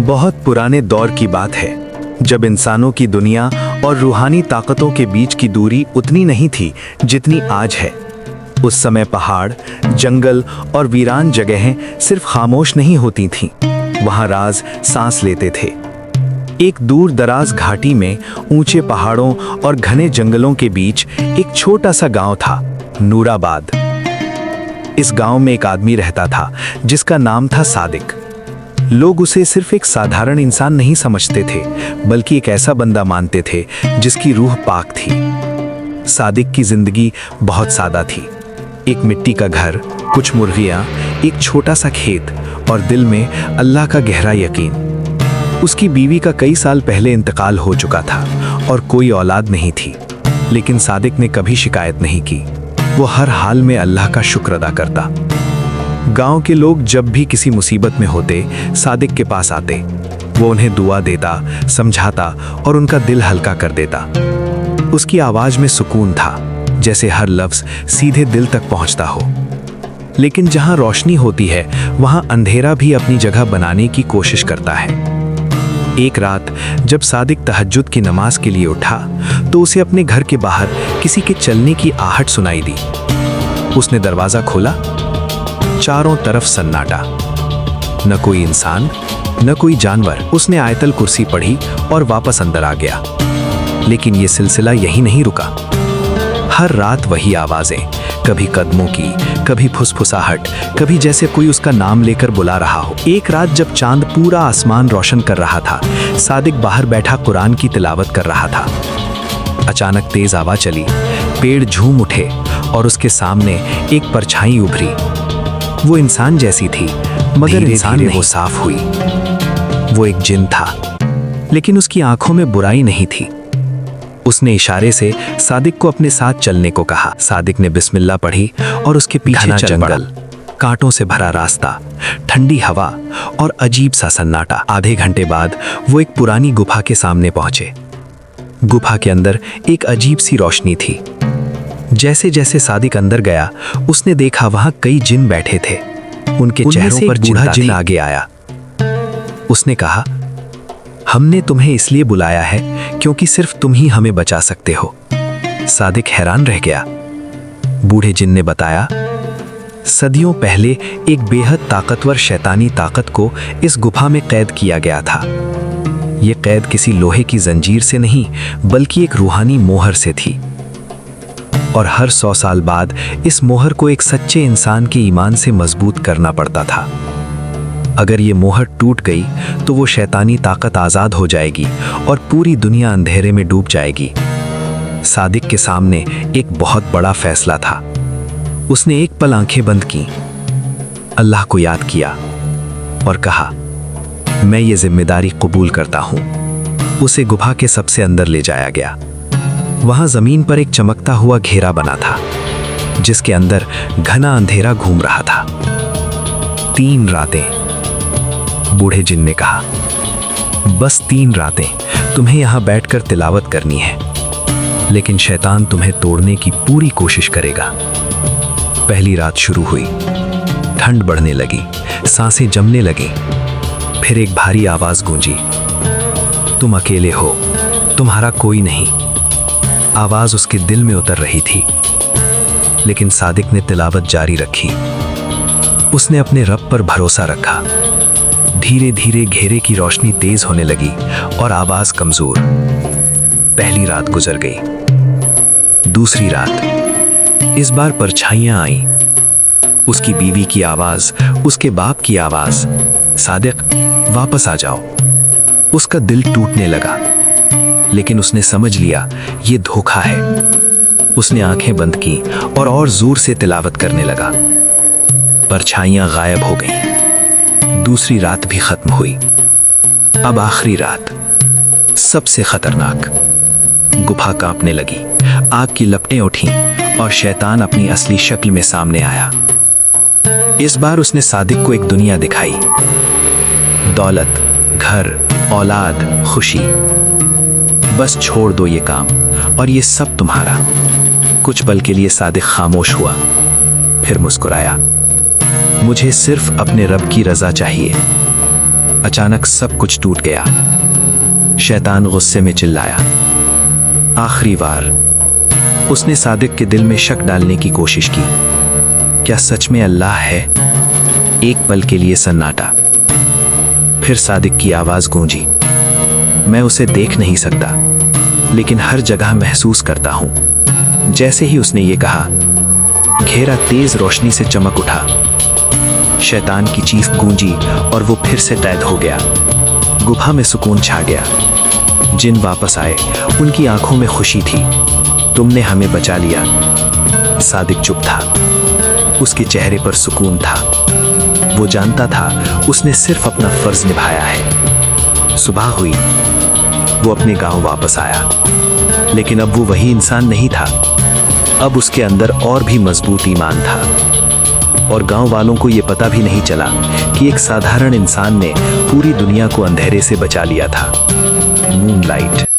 बहुत पुराने दौर की बात है जब इंसानों की दुनिया और रूहानी ताकतों के बीच की दूरी उतनी नहीं थी जितनी आज है। उस समय पहाड़, जंगल और वीरान जगहें सिर्फ खामोश नहीं होती थीं, वहां राज सांस लेते थे। एक दूर दराज घाटी में ऊंचे पहाड़ों और घने जंगलों के बीच एक छोटा सा गांव था, नूराबाद। इस गांव में एक आदमी रहता था जिसका नाम था सादिक। लोग उसे सिर्फ एक साधारण इंसान नहीं समझते थे, बल्कि एक ऐसा बंदा मानते थे जिसकी रूह पाक थी। सादिक की जिंदगी बहुत सादा थी। एक मिट्टी का घर, कुछ मुर्गियां, एक छोटा सा खेत और दिल में अल्लाह का गहरा यकीन। उसकी बीवी का कई साल पहले इंतकाल हो चुका था और कोई औलाद नहीं थी, लेकिन सादिक ने कभी शिकायत नहीं की। वो हर हाल में अल्लाह का शुक्र अदा करता। गांव के लोग जब भी किसी मुसीबत में होते, सादिक के पास आते। वो उन्हें दुआ देता, समझाता और उनका दिल हल्का कर देता। उसकी आवाज में सुकून था, जैसे हर लफ्ज सीधे दिल तक पहुंचता हो। लेकिन जहां रोशनी होती है, वहां अंधेरा भी अपनी जगह बनाने की कोशिश करता है। एक रात जब सादिक तहज्जुद की नमाज के लिए उठा, तो उसे अपने घर के बाहर किसी के चलने की आहट सुनाई दी। उसने दरवाजा खोला। चारों तरफ सन्नाटा, न कोई इंसान, न कोई जानवर। उसने आयतल कुर्सी पढ़ी और वापस अंदर आ गया। लेकिन यह सिलसिला यहीं नहीं रुका। हर रात वही आवाजें, कभी कदमों की, कभी फुसफुसाहट, कभी जैसे कोई उसका नाम लेकर बुला रहा हो। एक रात जब चांद पूरा आसमान रोशन कर रहा था, सादिक बाहर बैठा कुरान की तिलावत कर रहा था। अचानक तेज हवा चली, पेड़ झूम उठे और उसके सामने एक परछाई उभरी। वो इंसान जैसी थी, मगर इंसान नहीं। वो साफ हुई। वो एक जिन था, लेकिन उसकी आंखों में बुराई नहीं थी। उसने इशारे से सादिक को अपने साथ चलने को कहा। सादिक ने बिस्मिल्लाह पढ़ी और उसके पीछे जंगल, कांटों से भरा रास्ता, ठंडी हवा और अजीब सा सन्नाटा। आधे घंटे बाद वो एक पुरानी गुफा के सामने पहुंचे। गुफा के अंदर एक अजीब सी रोशनी थी। जैसे जैसे सादिक अंदर गया, उसने देखा वहां कई जिन बैठे थे। उनके चेहरों पर बूढ़ा जिन आगे आया। उसने कहा, हमने तुम्हें इसलिए बुलाया है क्योंकि सिर्फ तुम ही हमें बचा सकते हो। सादिक हैरान रह गया। बूढ़े जिन ने बताया, सदियों पहले एक बेहद ताकतवर शैतानी ताकत को इस गुफा में कैद किया गया था। यह कैद किसी लोहे की जंजीर से नहीं, बल्कि एक रूहानी मोहर से थी। और हर 100 साल बाद इस मोहर को एक सच्चे इंसान के ईमान से मजबूत करना पड़ता था। अगर ये मोहर टूट गई तो वो शैतानी ताकत आजाद हो जाएगी और पूरी दुनिया अंधेरे में डूब जाएगी। सादिक के सामने एक बहुत बड़ा फैसला था। उसने एक पल आंखें बंद की, अल्लाह को याद किया और कहा, मैं ये जिम्मेदारी कबूल करता हूं। उसे गुफा के सबसे अंदर ले जाया गया। वहां जमीन पर एक चमकता हुआ घेरा बना था, जिसके अंदर घना अंधेरा घूम रहा था। 3 रातें, बूढ़े जिन ने कहा, बस 3 रातें तुम्हें यहां बैठकर तिलावत करनी है, लेकिन शैतान तुम्हें तोड़ने की पूरी कोशिश करेगा। पहली रात शुरू हुई। ठंड बढ़ने लगी, सांसें जमने लगी। फिर एक भारी आवाज गूंजी, तुम अकेले हो, तुम्हारा कोई नहीं। आवाज उसके दिल में उतर रही थी, लेकिन सादिक ने तिलावत जारी रखी। उसने अपने रब पर भरोसा रखा। धीरे धीरे घेरे की रोशनी तेज होने लगी और आवाज कमजोर। पहली रात गुजर गई। दूसरी रात, इस बार परछाइयां आईं। उसकी बीवी की आवाज, उसके बाप की आवाज, सादिक वापस आ जाओ। उसका दिल टूटने लगा, लेकिन उसने समझ लिया ये धोखा है। उसने आंखें बंद की और जोर से तिलावत करने लगा। परछाइयां गायब हो गईं। दूसरी रात भी खत्म हुई। अब आखिरी रात, सबसे खतरनाक। गुफा कांपने लगी, आग की लपटें उठीं और शैतान अपनी असली शक्ल में सामने आया। इस बार उसने सादिक को एक दुनिया दिखाई। दौलत, घर, औलाद, खुशी। बस छोड़ दो ये काम और ये सब तुम्हारा। कुछ पल के लिए सादिक खामोश हुआ, फिर मुस्कुराया। मुझे सिर्फ अपने रब की रजा चाहिए। अचानक सब कुछ टूट गया। शैतान गुस्से में चिल्लाया। आखिरी बार उसने सादिक के दिल में शक डालने की कोशिश की। क्या सच में अल्लाह है? एक पल के लिए सन्नाटा। फिर सादिक की आवाज गूंजी। मैं उसे देख नहीं सकता, लेकिन हर जगह महसूस करता हूं। जैसे ही उसने ये कहा, घेरा तेज रोशनी से चमक उठा। शैतान की चीख गूंजी और वो फिर से कैद हो गया। गुफा में सुकून छा गया। जिन वापस आए, उनकी आंखों में खुशी थी। तुमने हमें बचा लिया। सादिक चुप था। उसके चेहरे पर सुकून था। वो जानता था उसने सिर्फ अपना फर्ज निभाया है। सुबह हुई। वो अपने गांव वापस आया, लेकिन अब वो वही इंसान नहीं था। अब उसके अंदर और भी मजबूत ईमान था। और गांव वालों को यह पता भी नहीं चला कि एक साधारण इंसान ने पूरी दुनिया को अंधेरे से बचा लिया था। मूनलाइट।